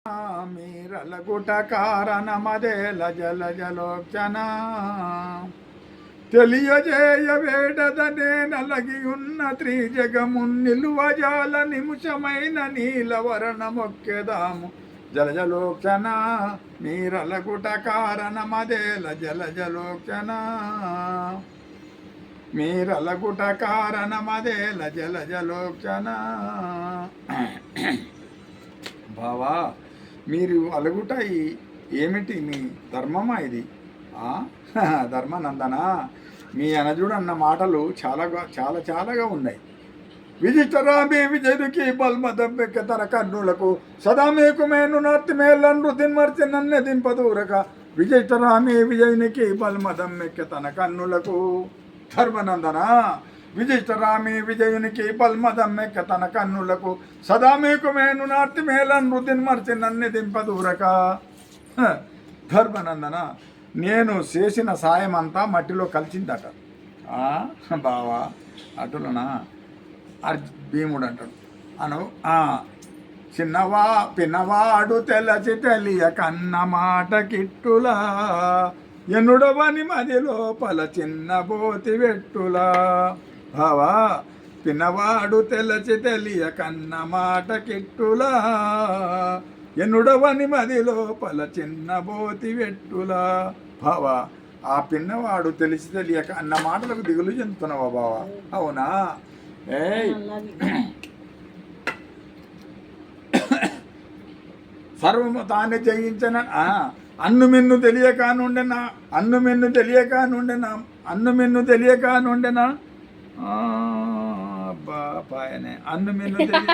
మీరలగుట కారణమదేల జల జలోచన తెలియజేయ వేడదనే నలగి ఉన్న త్రిజగమున్ నిలువజాల నిముషమైన నీలవరణ మొక్కెదాము జల జలోచన మీరలగుట కారణమదేల జల జలోచన మీరలగుట కారణమదేల జల జలోచన బావా మీరు అలుగుట ఏమిటి మీ ధర్మమా ఇది ధర్మానందన మీ అనజుడు అన్న మాటలు చాలాగా ఉన్నాయి. విజితరామే విజయుడికి బల్మదబ్బెక్క తన కర్ణులకు సదా మీకు మేను నర్తి మేళ్ళను దిన్మర్చి నన్ను దింపదూరక విజయతరామే విజయునికి బల్మదమ్మెక్క తన కన్నులకు ధర్మనందన విజితరామి విజయునికి బల్మదమ్మెక్క తన కన్నులకు సదా మీకు మేను నార్తి మేళన్ రుదిన్ మర్చి నన్ను దింపదూరక. ధర్మనందన నేను చేసిన సాయం అంతా మట్టిలో కలిసిందట. బావా అటులనా భీముడు అంటాడు అను చిన్నవా పిన్నవాడు తెలచి తెలియ కన్న మాట కిట్టులా ఎన్నుడవని మది లోపల చిన్న బోతి వెట్టులా. బావా పిన్నవాడు తెలచి తెలియ కన్న మాట కిట్టులా ఎన్నుడవని మది లోపల చిన్న బోతి వెట్టులా. బావా ఆ పిన్నవాడు తెలిసి తెలియక అన్న మాటలకు దిగులు చెందుతున్నావా బావా? అవునా? సర్వము తానే జయించిన అన్ను మిన్ను తెలియక నుండెనా అన్ను మిన్ను తెలియక నుండెనా అన్ను మిన్ను తెలియక నుండెనా బాపాయనే అన్ను మిన్ను తెలియ